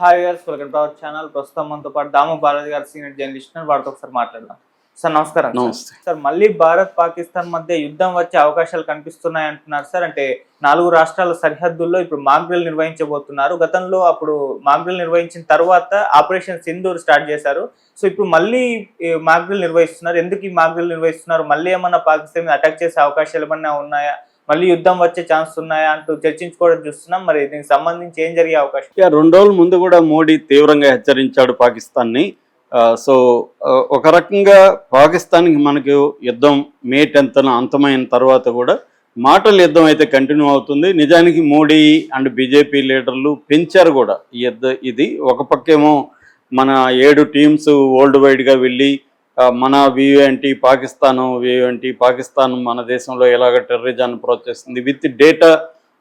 Hi గారు, welcome to our channel. ప్రస్తుతం మనతో పాటు దాము బాలాజీ గారు, సీనియర్ జర్నలిస్ట్, వారితో ఒకసారి మాట్లాడదాం. సార్ నమస్కారం. నమస్తే సార్, మళ్ళీ భారత్ పాకిస్తాన్ మధ్య యుద్ధం వచ్చే అవకాశాలు కనిపిస్తున్నాయి అంటున్నారు సార్. అంటే 4 రాష్ట్రాల సరిహద్దుల్లో ఇప్పుడు మాక్ డ్రిల్ నిర్వహించబోతున్నారు. గతంలో అప్పుడు మాక్ డ్రిల్ నిర్వహించిన తర్వాత ఆపరేషన్ సింధూర్ స్టార్ట్ చేశారు. సో ఇప్పుడు మళ్ళీ మాక్ డ్రిల్ నిర్వహిస్తున్నారు. ఎందుకు ఈ మాక్ డ్రిల్ నిర్వహిస్తున్నారు? మళ్ళీ ఏమన్నా పాకిస్తాన్ మీద అటాక్ చేసే అవకాశాలు ఏమన్నా ఉన్నాయా? మళ్ళీ యుద్ధం వచ్చే ఛాన్స్ ఉన్నాయా అంటూ చర్చించుకోవడం చూస్తున్నాం. మరి దీనికి సంబంధించి ఏం జరిగే అవకాశం? 2 రోజుల ముందు కూడా మోడీ తీవ్రంగా హెచ్చరించాడు పాకిస్తాన్ని. సో ఒక రకంగా పాకిస్తాన్కి మనకు యుద్ధం మే 10న అంతమైన తర్వాత కూడా మాటల యుద్ధం అయితే కంటిన్యూ అవుతుంది. నిజానికి మోడీ అండ్ బీజేపీ లీడర్లు పెంచారు కూడా ఇది. ఒక పక్కేమో మన 7 టీమ్స్ వరల్డ్ వైడ్గా వెళ్ళి మన వ్యూ ఏంటి, పాకిస్తాన్ వ్యూ ఏంటి, పాకిస్తాన్ మన దేశంలో ఎలాగ టెర్రరిజాన్ని ప్రోత్సహిస్తుంది విత్ డేటా.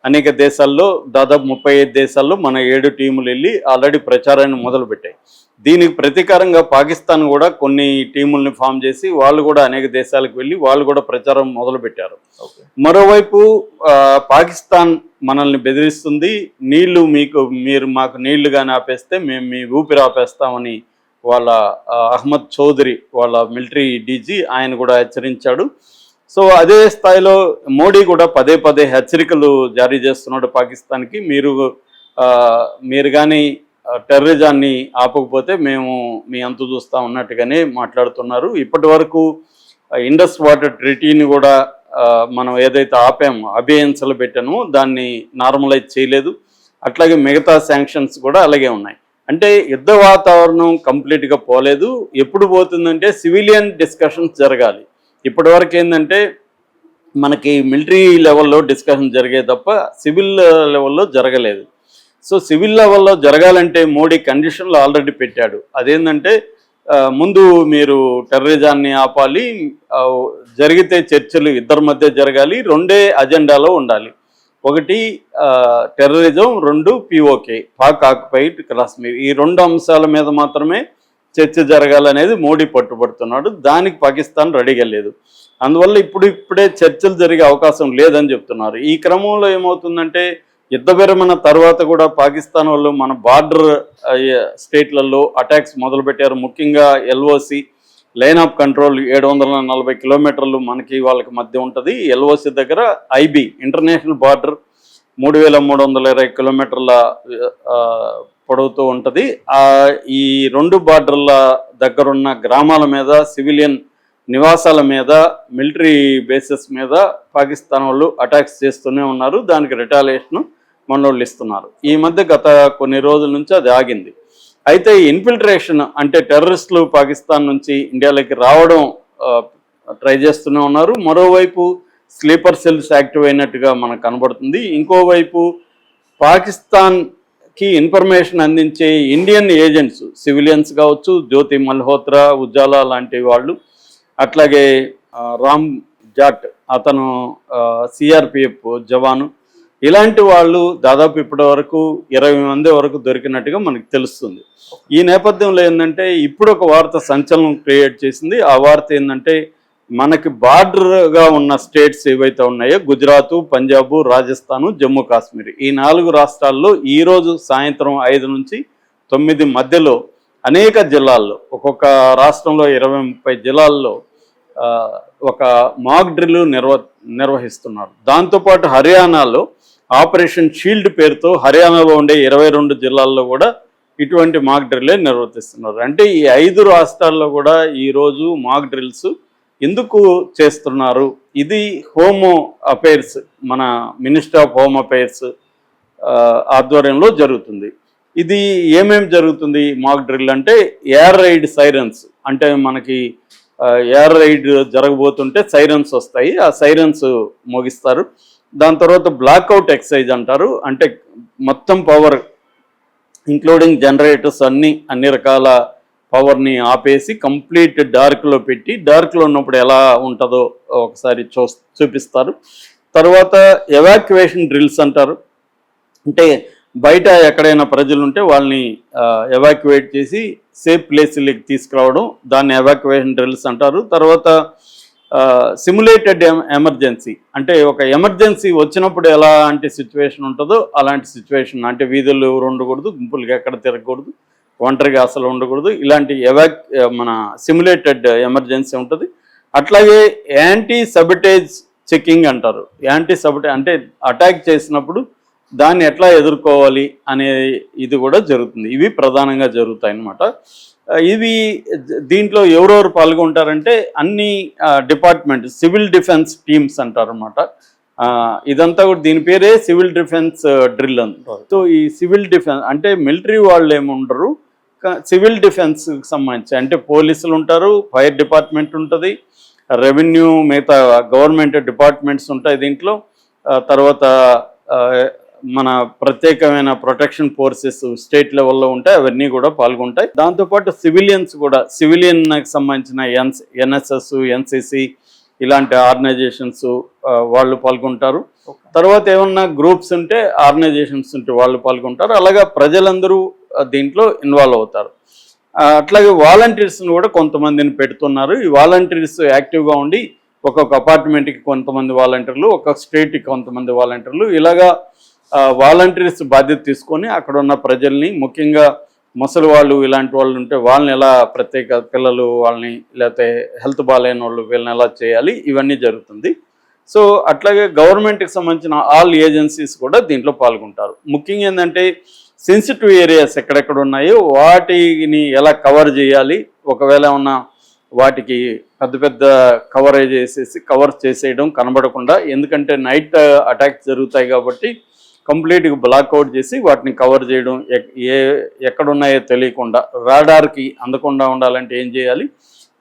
అనేక దేశాల్లో దాదాపు 35 దేశాల్లో మన 7 టీములు వెళ్ళి ఆల్రెడీ ప్రచారాన్ని మొదలుపెట్టాయి. దీనికి ప్రతీకారంగా పాకిస్తాన్ కూడా కొన్ని టీముల్ని ఫామ్ చేసి వాళ్ళు కూడా అనేక దేశాలకు వెళ్ళి వాళ్ళు కూడా ప్రచారం మొదలుపెట్టారు. మరోవైపు పాకిస్తాన్ మనల్ని బెదిరిస్తుంది, మీరు మాకు నీళ్లు కానీ ఆపేస్తే మేము మీ ఊపిరి ఆపేస్తామని వాళ్ళ అహ్మద్ చౌదరి వాళ్ళ మిలిటరీ డీజీ ఆయన కూడా హెచ్చరించాడు. సో అదే స్థాయిలో మోడీ కూడా పదే పదే హెచ్చరికలు జారీ చేస్తున్నాడు పాకిస్తాన్కి. మీరు కానీ టెర్రరిజాన్ని ఆపకపోతే మేము మీ అంతు చూస్తా ఉన్నట్టుగానే మాట్లాడుతున్నారు. ఇప్పటి వరకు ఇండస్ వాటర్ ట్రీటీని కూడా మనం ఏదైతే ఆపామో, అభియన్సలు పెట్టామో దాన్ని నార్మలైజ్ చేయలేదు. అట్లాగే మిగతా శాంక్షన్స్ కూడా అలాగే ఉన్నాయి. అంటే యుద్ధ వాతావరణం కంప్లీట్గా పోలేదు. ఎప్పుడు పోతుందంటే సివిలియన్ డిస్కషన్స్ జరగాలి. ఇప్పటి వరకు ఏంటంటే మనకి మిలిటరీ లెవెల్లో డిస్కషన్ జరిగే తప్ప సివిల్ లెవెల్లో జరగలేదు. సో సివిల్ లెవెల్లో జరగాలంటే మోడీ కండిషన్లు ఆల్రెడీ పెట్టాడు. అదేంటంటే ముందు మీరు టెర్రరిజాన్ని ఆపాలి, జరిగితే చర్చలు ఇద్దరి మధ్య జరగాలి, 2 అజెండాలో ఉండాలి. 1 terrorism, 2 POK Pak occupied Kashmir. ఈ 2 అంశాల మీద మాత్రమే చర్చ జరగాలనేది మోడీ పట్టుబడుతున్నాడు. దానికి పాకిస్తాన్ రెడీగా లేదు. అందువల్ల ఇప్పుడే చర్చలు జరిగే అవకాశం లేదని చెప్తున్నారు. ఈ క్రమంలో ఏమవుతుందంటే యుద్ధ విరమణ తర్వాత కూడా పాకిస్తాన్ వాళ్ళు మన బార్డర్ స్టేట్లలో అటాక్స్ మొదలుపెట్టారు. ముఖ్యంగా LOC లైన్ ఆఫ్ కంట్రోల్ 740 కిలోమీటర్లు మనకి వాళ్ళకి మధ్య ఉంటుంది. LOC దగ్గర IB ఇంటర్నేషనల్ బార్డర్ 3320 కిలోమీటర్ల పొడవుతూ ఉంటుంది. ఈ 2 బార్డర్ల దగ్గరున్న గ్రామాల మీద, సివిలియన్ నివాసాల మీద, మిలిటరీ బేసెస్ మీద పాకిస్తాన్ వాళ్ళు అటాక్స్ చేస్తూనే ఉన్నారు. దానికి రిటాలియేషన్ మనోళ్ళు ఇస్తున్నారు. ఈ మధ్య గత కొన్ని రోజుల నుంచి అది ఆగింది. అయితే ఇన్ఫిల్ట్రేషన్ అంటే టెర్రరిస్టులు పాకిస్తాన్ నుంచి ఇండియాలోకి రావడం ట్రై చేస్తూనే ఉన్నారు. మరోవైపు స్లీపర్ సెల్స్ యాక్టివ్ అయినట్టుగా మనకు కనబడుతుంది. ఇంకోవైపు పాకిస్తాన్కి ఇన్ఫర్మేషన్ అందించే ఇండియన్ ఏజెంట్స్, సివిలియన్స్ కావచ్చు, జ్యోతి మల్హోత్రా, ఉజాలా లాంటి వాళ్ళు, అట్లాగే రామ్ జాట్ అతను CRPF జవాను, ఇలాంటి వాళ్ళు దాదాపు ఇప్పటి వరకు 20 మంది వరకు దొరికినట్టుగా మనకు తెలుస్తుంది. ఈ నేపథ్యంలో ఏంటంటే ఇప్పుడు ఒక వార్త సంచలనం క్రియేట్ చేసింది. ఆ వార్త ఏంటంటే మనకి బార్డర్గా ఉన్న స్టేట్స్ ఏవైతే ఉన్నాయో గుజరాత్, పంజాబ్, రాజస్థాన్, జమ్మూ కాశ్మీర్, ఈ 4 రాష్ట్రాల్లో ఈరోజు సాయంత్రం 5 నుంచి 9 మధ్యలో అనేక జిల్లాల్లో, ఒక్కొక్క రాష్ట్రంలో 20-30 జిల్లాల్లో ఒక మాక్ డ్రిల్ నిర్వహిస్తున్నారు. దాంతోపాటు హర్యానాలో ఆపరేషన్ షీల్డ్ పేరుతో హర్యానాలో ఉండే 22 జిల్లాల్లో కూడా ఇటువంటి మాక్ డ్రిల్లే నిర్వర్తిస్తున్నారు. అంటే ఈ 5 రాష్ట్రాల్లో కూడా ఈరోజు మాక్ డ్రిల్స్ ఎందుకు చేస్తున్నారు? ఇది హోమ్ అఫైర్స్, మన మినిస్టర్ ఆఫ్ హోమ్ అఫైర్స్ ఆధ్వర్యంలో జరుగుతుంది. ఇది ఏమేమి జరుగుతుంది మాక్ డ్రిల్ అంటే ఎయిర్ రైడ్ సైరన్స్, అంటే మనకి ఎయిర్ రైడ్ జరగబోతుంటే సైరన్స్ వస్తాయి, ఆ సైరన్స్ మోగిస్తారు. దాని తర్వాత బ్లాక్అవుట్ ఎక్సైజ్ అంటారు. అంటే మొత్తం పవర్ ఇంక్లూడింగ్ జనరేటర్స్ అన్ని రకాల పవర్ని ఆపేసి కంప్లీట్ డార్క్లో పెట్టి, డార్క్లో ఉన్నప్పుడు ఎలా ఉంటుందో ఒకసారి చూపిస్తారు. తర్వాత ఎవాక్యువేషన్ డ్రిల్స్ అంటారు. అంటే బయట ఎక్కడైనా ప్రజలు ఉంటే వాళ్ళని ఎవాక్యువేట్ చేసి సేఫ్ ప్లేస్లకి తీసుకురావడం, దాన్ని ఎవాక్యువేషన్ డ్రిల్స్ అంటారు. తర్వాత సిమ్యులేటెడ్ ఎమర్జెన్సీ, అంటే ఒక ఎమర్జెన్సీ వచ్చినప్పుడు ఎలాంటి సిచ్యువేషన్ ఉంటుందో అలాంటి సిచ్యువేషన్, అంటే వీధుల్లో ఎవరు ఉండకూడదు, గుంపులుగా ఎక్కడ తిరగకూడదు, ఒంటరిగా అసలు ఉండకూడదు, ఇలాంటి మన సిమ్యులేటెడ్ ఎమర్జెన్సీ ఉంటుంది. అట్లాగే యాంటీ సబటేజ్ చెకింగ్ అంటారు. యాంటీ సబటేజ్ అంటే అటాక్ చేసినప్పుడు దాన్ని ఎట్లా ఎదుర్కోవాలి అనే ఇది కూడా జరుగుతుంది. ఇవి ప్రధానంగా జరుగుతాయి అన్నమాట. ఇవి దీంట్లో ఎవరెవరు పాల్గొంటారంటే అన్ని డిపార్ట్మెంట్ సివిల్ డిఫెన్స్ టీమ్స్ అంటారు అనమాట. ఇదంతా కూడా దీని పేరే సివిల్ డిఫెన్స్ డ్రిల్ అంటారు. సో ఈ సివిల్ డిఫెన్స్ అంటే మిలిటరీ వాళ్ళు ఏముండరు, సివిల్ డిఫెన్స్కి సంబంధించి అంటే పోలీసులు ఉంటారు, ఫైర్ డిపార్ట్మెంట్ ఉంటుంది, రెవెన్యూ, మిగతా గవర్నమెంట్ డిపార్ట్మెంట్స్ ఉంటాయి దీంట్లో. తర్వాత మన ప్రత్యేకమైన ప్రొటెక్షన్ ఫోర్సెస్ స్టేట్ లెవెల్లో ఉంటాయి, అవన్నీ కూడా పాల్గొంటాయి. దాంతోపాటు సివిలియన్స్ కూడా, సివిలియన్కి సంబంధించిన ఎన్ఎస్ఎస్, ఎన్సిసి ఇలాంటి ఆర్గనైజేషన్స్ వాళ్ళు పాల్గొంటారు. తర్వాత ఏమన్నా గ్రూప్స్ ఉంటే, ఆర్గనైజేషన్స్ ఉంటే వాళ్ళు పాల్గొంటారు. అలాగా ప్రజలందరూ దీంట్లో ఇన్వాల్వ్ అవుతారు. అట్లాగే వాలంటీర్స్ని కూడా కొంతమందిని పెడుతున్నారు. ఈ వాలంటీర్స్ యాక్టివ్గా ఉండి ఒక్కొక్క అపార్ట్మెంట్కి కొంతమంది వాలంటీర్లు, ఒక్కొక్క స్టేట్కి కొంతమంది వాలంటీర్లు, ఇలాగా వాలంటీర్స్ బాధ్యత తీసుకొని అక్కడ ఉన్న ప్రజల్ని, ముఖ్యంగా ముసలి వాళ్ళు ఇలాంటి వాళ్ళు ఉంటే వాళ్ళని ఎలా, ప్రత్యేక పిల్లలు వాళ్ళని, లేకపోతే హెల్త్ బాగాలేని వాళ్ళు వీళ్ళని ఎలా చేయాలి, ఇవన్నీ జరుగుతుంది. సో అట్లాగే గవర్నమెంట్కి సంబంధించిన ఆల్ ఏజెన్సీస్ కూడా దీంట్లో పాల్గొంటారు. ముఖ్యంగా ఏంటంటే సెన్సిటివ్ ఏరియాస్ ఎక్కడెక్కడ ఉన్నాయో వాటిని ఎలా కవర్ చేయాలి, ఒకవేళ ఏమన్నా వాటికి పెద్ద పెద్ద కవరేజ్ కవర్ చేసేయడం కనబడకుండా, ఎందుకంటే నైట్ అటాక్స్ జరుగుతాయి కాబట్టి కంప్లీట్గా బ్లాక్అవుట్ చేసి వాటిని కవర్ చేయడం, ఎక్కడున్నాయో తెలియకుండా రాడార్కి అందకుండా ఉండాలంటే ఏం చేయాలి,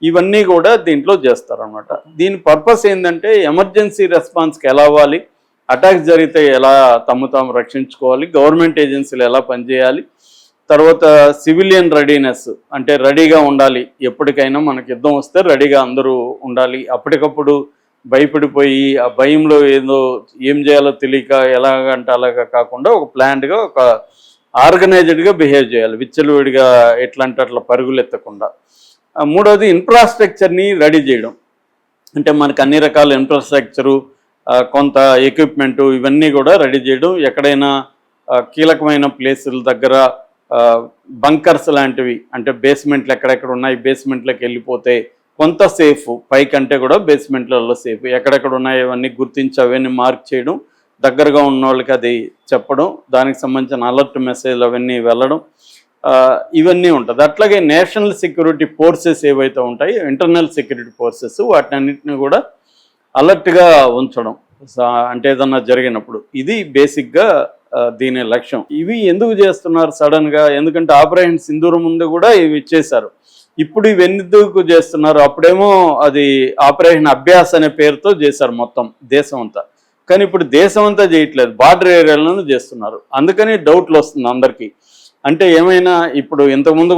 ఇవన్నీ కూడా దీంట్లో చేస్తారన్నమాట. దీని పర్పస్ ఏంటంటే ఎమర్జెన్సీ రెస్పాన్స్కి ఎలా అవ్వాలి, అటాక్స్ జరిగితే ఎలా తాము రక్షించుకోవాలి, గవర్నమెంట్ ఏజెన్సీలు ఎలా పనిచేయాలి, తర్వాత సివిలియన్ రెడీనెస్ అంటే రెడీగా ఉండాలి, ఎప్పటికైనా మనకి యుద్ధం వస్తే రెడీగా అందరూ ఉండాలి. అప్పటికప్పుడు భయపడిపోయి ఆ భయంలో ఏం చేయాలో తెలియక ఎలాగంటే అలాగా కాకుండా ఒక ప్లాన్డ్గా, ఒక ఆర్గనైజ్డ్గా బిహేవ్ చేయాలి, విచ్చలవిడిగా ఎట్లంటే అట్లా పరుగులు ఎత్తకుండా. మూడవది ఇన్ఫ్రాస్ట్రక్చర్ని రెడీ చేయడం, అంటే మనకు అన్ని రకాల ఇన్ఫ్రాస్ట్రక్చరు, కొంత ఎక్విప్మెంటు ఇవన్నీ కూడా రెడీ చేయడం. ఎక్కడైనా కీలకమైన ప్లేసుల దగ్గర బంకర్స్ లాంటివి, అంటే బేస్మెంట్లు ఎక్కడెక్కడ ఉన్నాయి, బేస్మెంట్లోకి వెళ్ళిపోతే కొంత సేఫ్, పైకంటే కూడా బేస్మెంట్లలో సేఫ్, ఎక్కడెక్కడ ఉన్నాయో అవన్నీ గుర్తించి అవన్నీ మార్క్ చేయడం, దగ్గరగా ఉన్న వాళ్ళకి అది చెప్పడం, దానికి సంబంధించిన అలర్ట్ మెసేజ్లు అవన్నీ వెళ్ళడం, ఇవన్నీ ఉంటుంది. అట్లాగే నేషనల్ సెక్యూరిటీ ఫోర్సెస్ ఏవైతే ఉంటాయో, ఇంటర్నల్ సెక్యూరిటీ ఫోర్సెస్, వాటినన్నింటినీ కూడా అలర్ట్గా ఉంచడం, అంటే ఏదన్నా జరిగినప్పుడు. ఇది బేసిక్గా దీని లక్ష్యం. ఇవి ఎందుకు చేస్తున్నారు సడన్గా, ఎందుకంటే ఆపరేషన్ సింధూర్ ముందు కూడా ఇవి ఇచ్చేశారు, ఇప్పుడు ఇవి ఎందుకు చేస్తున్నారు, అప్పుడేమో అది ఆపరేషన్ అభ్యాస్ అనే పేరుతో చేశారు మొత్తం దేశం అంతా, కానీ ఇప్పుడు దేశం అంతా చేయట్లేదు, బార్డర్ ఏరియాలను చేస్తున్నారు. అందుకని డౌట్లు వస్తుంది అందరికీ, అంటే ఏమైనా ఇప్పుడు ఇంతకుముందు